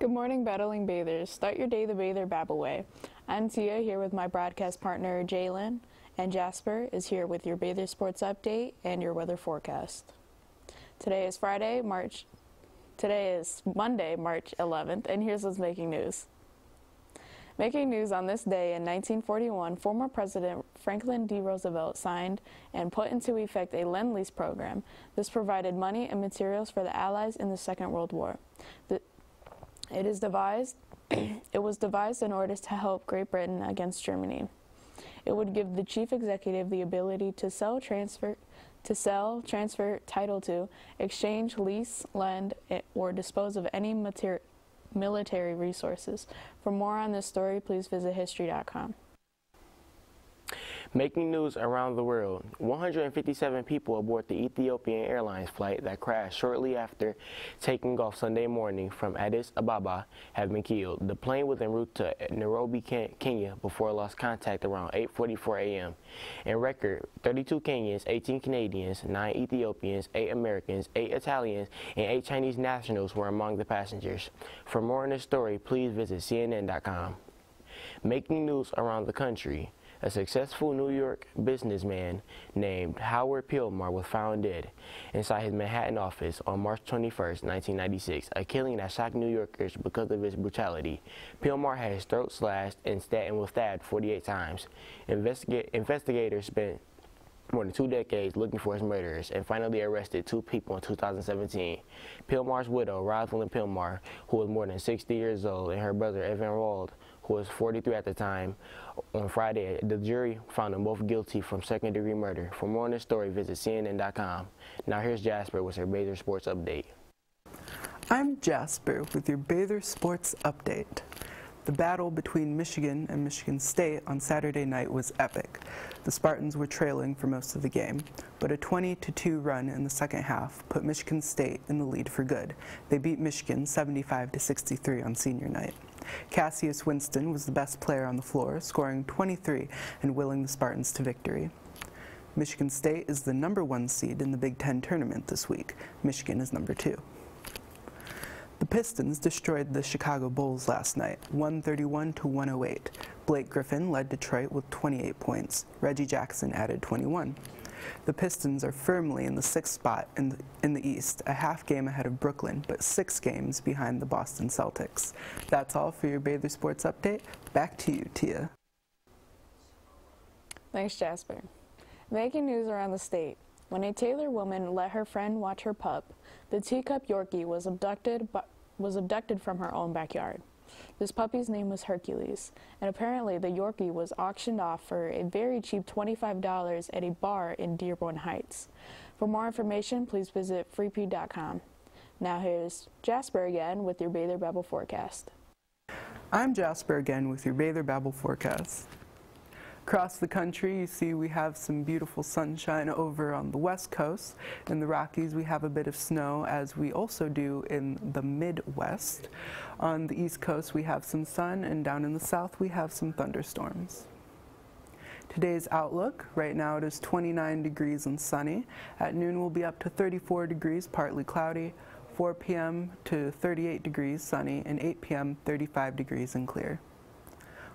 Good morning, battling bathers. Start your day the Bather Babble way. I'm Tia here with my broadcast partner Jalen, and Jasper is here with your Bather Sports Update and your weather forecast. Today is Monday, March 11th, and here's what's making news. Making news on this day in 1941, former President Franklin D. Roosevelt signed and put into effect a Lend-Lease program. This provided money and materials for the Allies in the Second World War. It was devised in order to help Great Britain against Germany. It would give the chief executive the ability to sell, transfer, title to, exchange, lease, lend, or dispose of any military resources. For more on this story, please visit history.com. Making news around the world, 157 people aboard the Ethiopian Airlines flight that crashed shortly after taking off Sunday morning from Addis Ababa have been killed. The plane was en route to Nairobi, Kenya before it lost contact around 8:44 a.m. In record, 32 Kenyans, 18 Canadians, 9 Ethiopians, 8 Americans, 8 Italians, and 8 Chinese nationals were among the passengers. For more on this story, please visit CNN.com. Making news around the country, a successful New York businessman named Howard Pilmar was found dead inside his Manhattan office on March 21, 1996, a killing that shocked New Yorkers because of its brutality. Pilmar had his throat slashed and was stabbed 48 times. Investigators spent more than 2 decades looking for his murderers and finally arrested 2 people in 2017. Pilmar's widow, Rosalind Pilmar, who was more than 60 years old, and her brother, Evan Wald, who was 43 at the time. On Friday, the jury found them both guilty from second-degree murder. For more on this story, visit CNN.com. Now here's Jasper with her Bather Sports Update. I'm Jasper with your Bather Sports Update. The battle between Michigan and Michigan State on Saturday night was epic. The Spartans were trailing for most of the game, but a 20-2 run in the second half put Michigan State in the lead for good. They beat Michigan 75-63 on senior night. Cassius Winston was the best player on the floor, scoring 23 and willing the Spartans to victory. Michigan State is the #1 seed in the Big Ten tournament this week. Michigan is #2. The Pistons destroyed the Chicago Bulls last night, 131-108. Blake Griffin led Detroit with 28 points. Reggie Jackson added 21. The Pistons are firmly in the 6th spot in the East, a half game ahead of Brooklyn, but 6 games behind the Boston Celtics. That's all for your Bather Sports Update. Back to you, Tia. Thanks, Jasper. Making news around the state. When a Taylor woman let her friend watch her pup, the teacup Yorkie was abducted from her own backyard. This puppy's name was Hercules, and apparently the Yorkie was auctioned off for a very cheap $25 at a bar in Dearborn Heights. For more information, please visit freepew.com. Now here's Jasper again with your Bather Babble forecast. I'm Jasper again with your Bather Babble forecast. Across the country, you see we have some beautiful sunshine over on the west coast. In the Rockies, we have a bit of snow, as we also do in the Midwest. On the east coast, we have some sun, and down in the south, we have some thunderstorms. Today's outlook, right now it is 29 degrees and sunny. At noon, we'll be up to 34 degrees, partly cloudy. 4 p.m. to 38 degrees, sunny, and 8 p.m., 35 degrees and clear.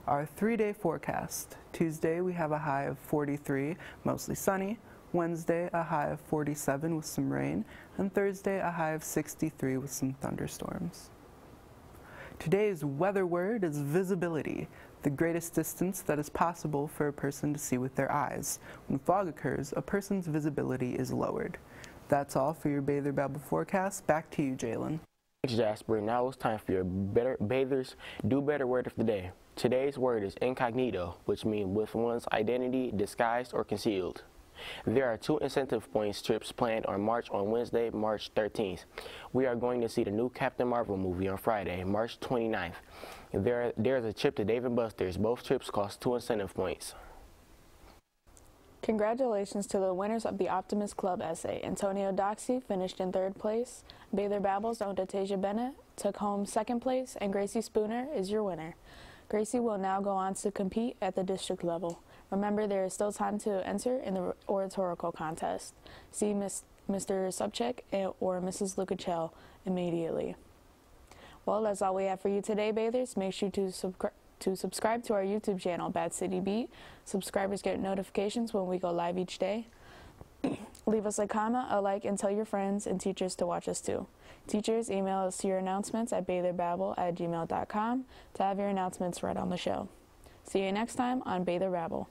Our 3-day forecast. Tuesday we have a high of 43, mostly sunny. Wednesday a high of 47 with some rain. And Thursday a high of 63 with some thunderstorms. Today's weather word is visibility, the greatest distance that is possible for a person to see with their eyes. When fog occurs, a person's visibility is lowered. That's all for your Bather Babble forecast. Back to you, Jalen. Thanks, Jasper. Now it's time for your Bathers Do Better word of the day. Today's word is incognito, which means with one's identity disguised or concealed. There are 2 incentive points trips planned on Wednesday, March 13th. We are going to see the new Captain Marvel movie on Friday, March 29th. There's a trip to Dave & Buster's. Both trips cost 2 incentive points. Congratulations to the winners of the Optimist Club essay. Antonio Doxey finished in 3rd place. Bather Babble's own Tasia Bennett took home 2nd place, and Gracie Spooner is your winner. Gracie will now go on to compete at the district level. Remember, there is still time to enter in the oratorical contest. See Mr. Subcheck or Mrs. Lukachel immediately. Well, that's all we have for you today, bathers. Make sure to subscribe to our YouTube channel, Bad City Beat. Subscribers get notifications when we go live each day. Leave us a comment, a like, and tell your friends and teachers to watch us too. Teachers, email us your announcements at batherbabble@gmail.com to have your announcements read on the show. See you next time on Bather Babble.